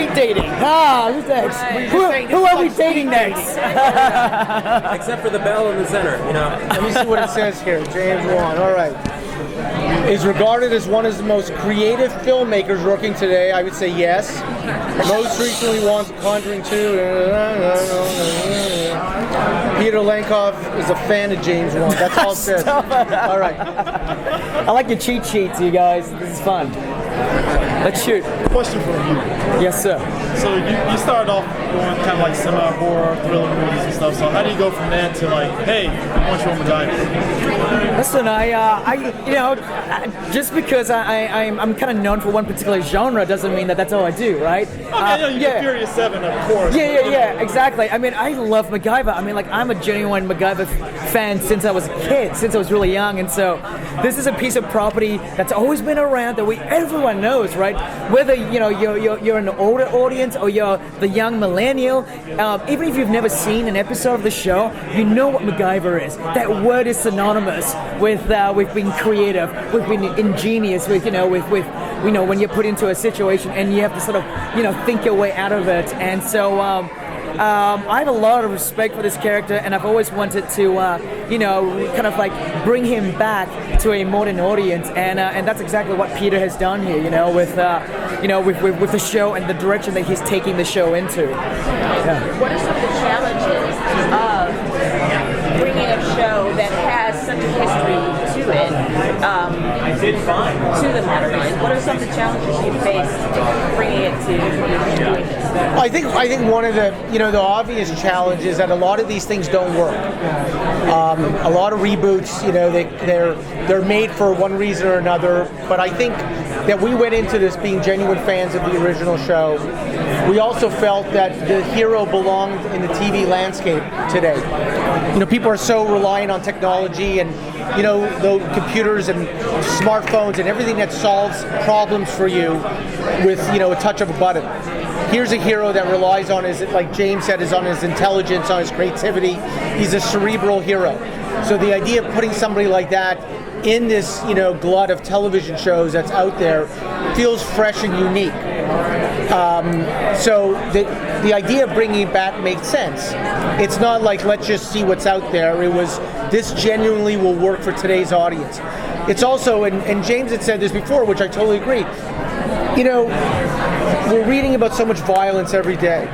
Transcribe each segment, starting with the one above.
speed dating. Who's next? Who are we dating next? Except for the bell in the center, you know. Let me see what it says here. James Wan. All right. Is regarded as one of the most creative filmmakers working today. I would say yes. Most recently won Conjuring 2. Peter Lenkov is a fan of James Wan. That's all it says. All right. I like your cheat sheets, you guys. This is fun. Let's shoot. Question for you. Yes, sir. So you started off doing kind of like semi-horror, thriller movies and stuff. So how do you go from that to like, hey, I want you on MacGyver? Listen, just because I'm kind of known for one particular genre doesn't mean that that's all I do, right? Okay, you get Furious 7, of course. Yeah, exactly. I mean, I love MacGyver. I mean, like, I'm a genuine MacGyver fan since I was a kid, since I was really young, and so this is a piece of property that's always been around that everyone knows, right? Whether you're an older audience or you're the young millennial, even if you've never seen an episode of the show, you know what MacGyver is. That word is synonymous with being creative, with being ingenious, with when you're put into a situation and you have to sort of think your way out of it. And so I have a lot of respect for this character, and I've always wanted to kind of like bring him back to a modern audience, and that's exactly what Peter has done here, with the show and the direction that he's taking the show into. Yeah. What are some of the challenges of bringing a show that has such a history to it to the modern audience? What are some of the challenges you faced bringing it to doing this? I think one of the obvious challenge is that a lot of these things don't work. A lot of reboots, they're made for one reason or another. But I think that we went into this being genuine fans of the original show. We also felt that the hero belonged in the TV landscape today. People are so reliant on technology and the computers and smartphones and everything that solves problems for you with a touch of a button. Here's a hero that relies on like James said, is on his intelligence, on his creativity. He's a cerebral hero. So the idea of putting somebody like that in this glut of television shows that's out there feels fresh and unique. So the idea of bringing it back made sense. It's not like let's just see what's out there. It was this genuinely will work for today's audience. It's also, and James had said this before, which I totally agree. We're reading about so much violence every day.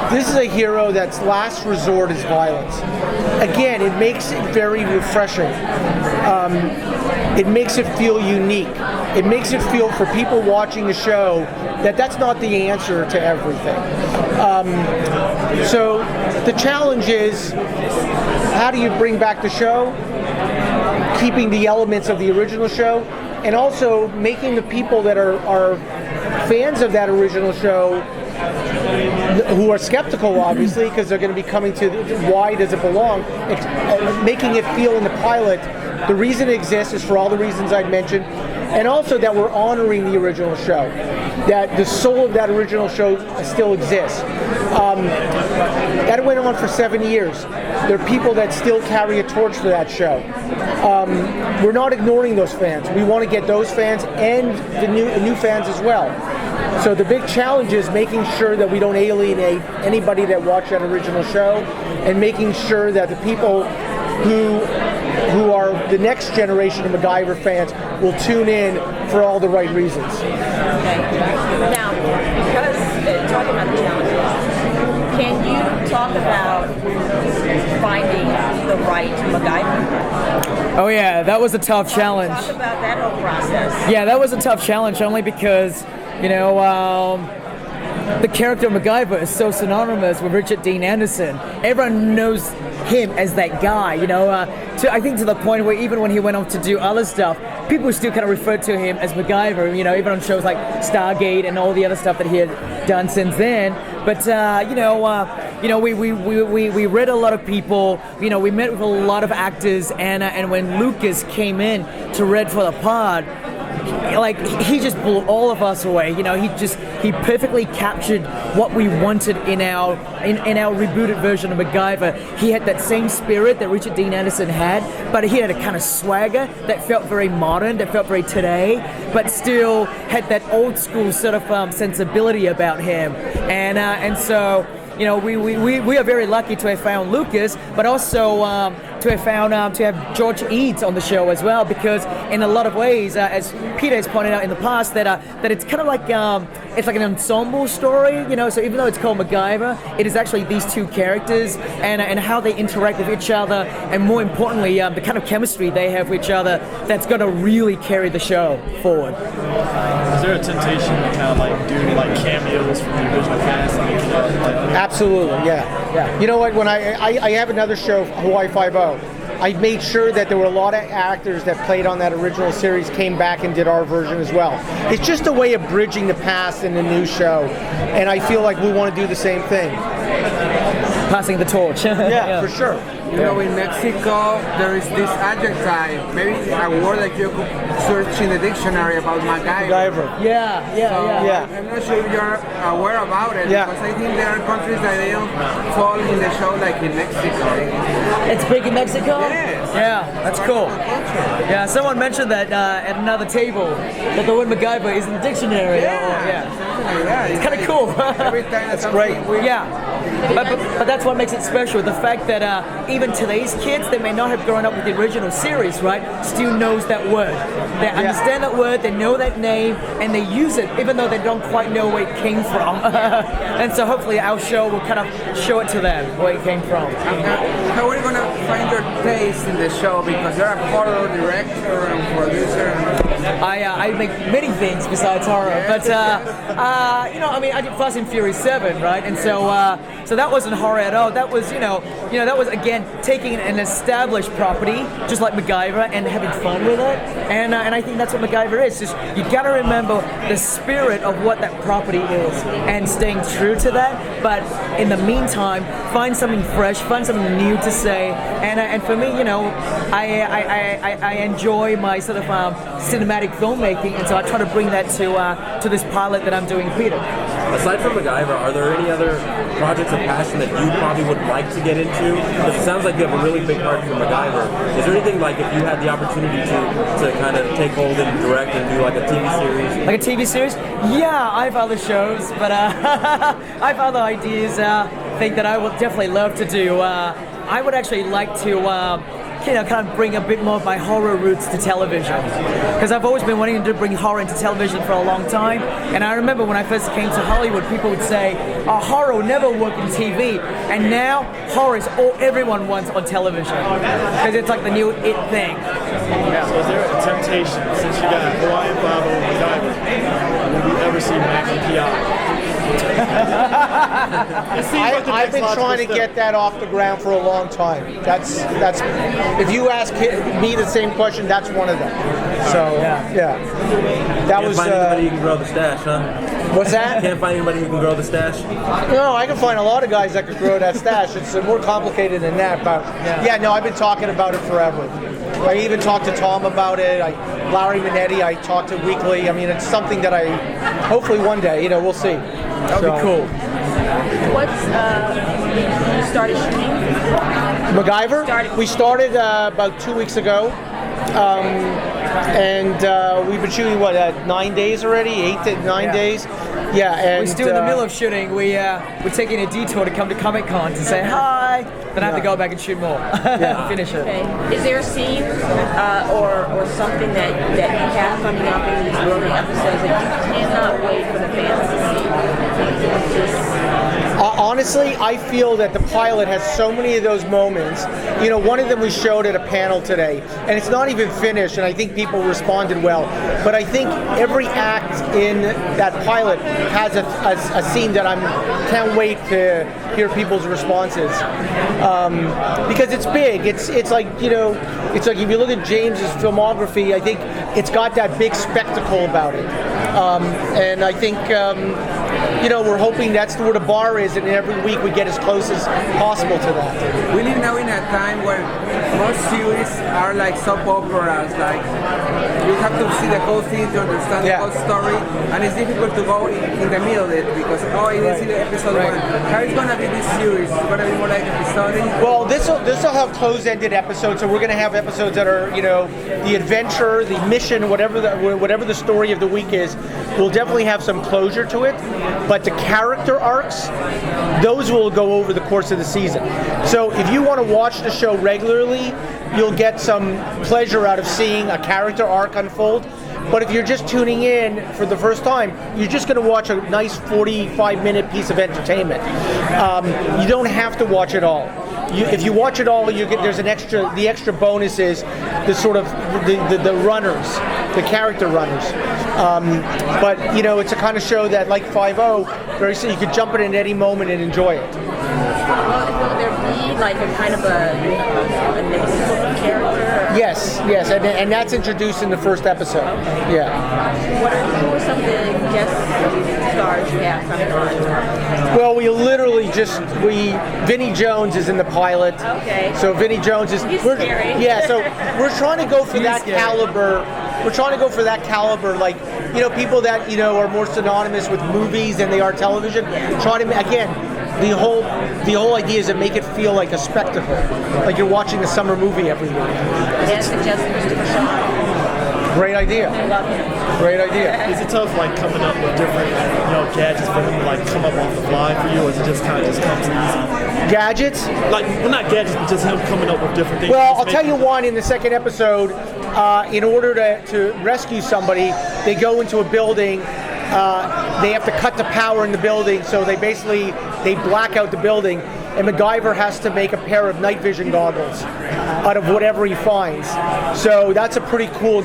This is a hero that's last resort is violence. Again, it makes it very refreshing. It makes it feel unique. It makes it feel for people watching the show that that's not the answer to everything. So the challenge is, how do you bring back the show, keeping the elements of the original show, and also making the people that are fans of that original show, who are skeptical obviously because they're going to be coming to why does it belong, making it feel in the pilot the reason it exists is for all the reasons I'd mentioned, and also that we're honoring the original show, that the soul of that original show still exists. That went on for 7 years. There are people that still carry a torch for that show. We're not ignoring those fans. We want to get those fans and the new fans as well. So the big challenge is making sure that we don't alienate anybody that watched that original show, and making sure that the people who are the next generation of MacGyver fans will tune in for all the right reasons. Okay. Now, because talking about the challenges, can you talk about finding the right MacGyver? Oh yeah, that was a tough challenge. Talk about that whole process. Yeah, that was a tough challenge only because, the character of MacGyver is so synonymous with Richard Dean Anderson. Everyone knows him as that guy, I think to the point where even when he went on to do other stuff, people still kind of referred to him as MacGyver, even on shows like Stargate and all the other stuff that he had done since then. But, we read a lot of people, we met with a lot of actors, and when Lucas came in to read for the pod, he just blew all of us away. He perfectly captured what we wanted in our rebooted version of MacGyver. He had that same spirit that Richard Dean Anderson had, but he had a kind of swagger that felt very modern, that felt very today, but still had that old school sort of sensibility about him. and so. You know, we are very lucky to have found Lucas, but also to have found to have George Eads on the show as well, because in a lot of ways, as Peter has pointed out in the past, that it's kind of like it's like an ensemble story. You know, so even though it's called MacGyver, it is actually these two characters and how they interact with each other, and more importantly, the kind of chemistry they have with each other that's going to really carry the show forward. Is there a temptation to kind of like do like cameos from the original cast? Absolutely, yeah. You know what? When I have another show, Hawaii Five-0, I made sure that there were a lot of actors that played on that original series came back and did our version as well. It's just a way of bridging the past in the new show, and I feel like we want to do the same thing. Passing the torch. Yeah, for sure. You know, in Mexico, there is this adjective, maybe a word that you could search in the dictionary about MacGyver. Yeah. I'm not sure if you're aware about it, because I think there are countries that they don't fall in the show, like in Mexico. It's big in Mexico? Yes. Yeah, that's cool. Yeah, someone mentioned that at another table, that the word MacGyver is in the dictionary. Yeah. It's kind of cool. Every time That's great. But that's what makes it special. The fact that even today's kids, they may not have grown up with the original series, right? Still knows that word. They understand that word, they know that name, and they use it, even though they don't quite know where it came from. And so hopefully our show will kind of show it to them, where it came from. How are you going to find your taste in the show? Because you're a horror director and producer. I make many things besides horror, but you know, I mean, I did Fast and Furious 7, right? And so that wasn't horror at all. That was, that was again taking an established property, just like MacGyver, and having fun with it. And I think that's what MacGyver is. Just you got to remember the spirit of what that property is, and staying true to that. But in the meantime, find something fresh, find something new to say. And for me, I enjoy my sort of cinematic filmmaking, and so I try to bring that to this pilot that I'm doing, Peter. Aside from MacGyver, are there any other projects of passion that you probably would like to get into? Because it sounds like you have a really big heart for MacGyver. Is there anything like if you had the opportunity to kind of take hold and direct and do like a TV series? Like a TV series? Yeah, I have other shows, but I have other ideas. Think that I would definitely love to do. I would actually like to. Kind of bring a bit more of my horror roots to television, because I've always been wanting to bring horror into television for a long time. And I remember when I first came to Hollywood, people would say, "Oh, horror will never work in TV," and now horror is all everyone wants on television, because it's like the new it thing. So is there a temptation, since you got Hawaiian Five-0 and MacGyver, will we ever see Mac and P.I.? I've been trying to get that off the ground for a long time. That's if you ask me the same question, that's one of them. So that Can't was. find anybody who can grow the stash, huh? What's that? Can't find anybody who can grow the stash? No, I can find a lot of guys that could grow that stash. It's more complicated than that, but no, I've been talking about it forever. I even talked to Tom about it. Larry Minetti, I talk to weekly. I mean, it's something that I hopefully one day, we'll see. That'd be cool. What's you started shooting? MacGyver? We started about 2 weeks ago. And we've been shooting, 9 days already? 8 to 9 days? Yeah, and we're still in the middle of shooting. We're taking a detour to come to Comin-Con to say hi. Then I have to go back and shoot more. Finish it. Okay. Is there a scene or something that you have coming up in these early episodes that you cannot wait for the fans to see? Honestly, I feel that the pilot has so many of those moments. One of them we showed at a panel today, and it's not even finished, and I think people responded well. But I think every act in that pilot has a scene that I can't wait to hear people's responses. Because it's big. It's like, it's like if you look at James's filmography, I think it's got that big spectacle about it. And I think, we're hoping that's where the bar is, and every week we get as close as possible to that. We live now in a time where most series are like soap operas, like you have to see the whole thing to understand Yeah. the whole story, and it's difficult to go in the middle of it because I didn't see the episode one. How is gonna be this series? It's gonna be more like episodic. Well, this will have closed-ended episodes, so we're going to have episodes that are, the adventure, the mission, whatever the story of the week is. We'll definitely have some closure to it, but the character arcs, those will go over the course of the season. So if you want to watch the show regularly, you'll get some pleasure out of seeing a character arc unfold. But if you're just tuning in for the first time, you're just going to watch a nice 45-minute piece of entertainment. You don't have to watch it all. If you watch it all, there's the extra bonus is the sort of the runners, the character runners. But it's a kind of show that, like 5-0, you could jump in at any moment and enjoy it. Will there be like a kind of a next character? Yes, and that's introduced in the first episode. Yeah. Who are some of the guest stars you have coming on? Well, we literally Vinnie Jones is in the pilot. Okay. So Vinnie Jones is. He's scary. Yeah, so we're trying to go for that caliber. We're trying to go for that caliber, like people that are more synonymous with movies than they are television. Try to again. The whole idea is to make it feel like a spectacle, like you're watching a summer movie every week. That's suggested Mr. Bashar. Great idea. I love him. Great idea. Is it tough, like, coming up with different, gadgets for him to, like, come up off the fly for you, or is it just kind of comes easy? Gadgets? Like, well, not gadgets, but just him coming up with different things. Well, I'll tell you one. In the second episode, in order to rescue somebody, they go into a building. They have to cut the power in the building, so they black out the building, and MacGyver has to make a pair of night vision goggles out of whatever he finds. So that's a pretty cool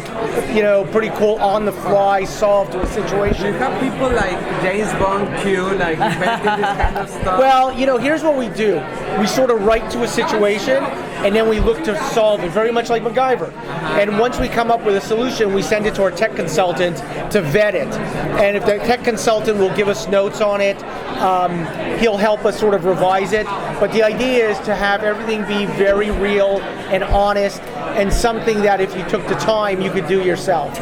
on-the-fly solve to a situation. You have people like James Bond Q, like inventing this kind of stuff. Well, here's what we do. We sort of write to a situation, and then we look to solve it, very much like MacGyver. And once we come up with a solution, we send it to our tech consultant to vet it. And if the tech consultant will give us notes on it, he'll help us sort of revise it. But the idea is to have everything be very real and honest, and something that if you took the time, you could do yourself.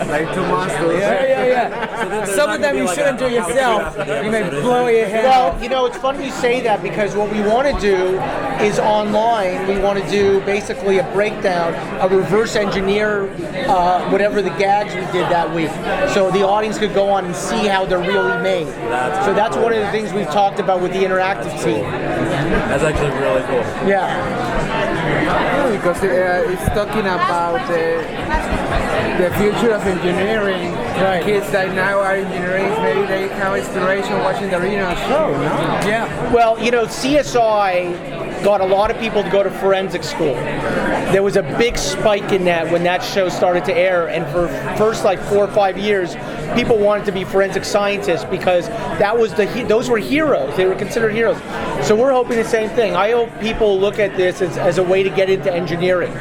Like 2 monsters. Yeah. Some of them you shouldn't do yourself. You may blow your head off. Well, it's funny you say that, because what we want to do is online. We want to do basically a breakdown, a reverse engineer whatever the gags we did that week. So the audience could go on and see how they're really made. So that's one of the things we've talked about with the interactive team. That's actually really cool. Yeah. Because it's talking about the future of engineering. Right. Kids that now are engineers, maybe they have inspiration watching the original show, no? Yeah. Well, CSI got a lot of people to go to forensic school. There was a big spike in that when that show started to air, and for first 4 or 5 years, people wanted to be forensic scientists because those were heroes. They were considered heroes. So we're hoping the same thing. I hope people look at this as a way to get into engineering,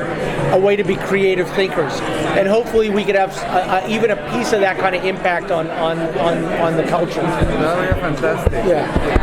a way to be creative thinkers, and hopefully we could have even a piece of that kind of impact on the culture. That would be fantastic. Yeah.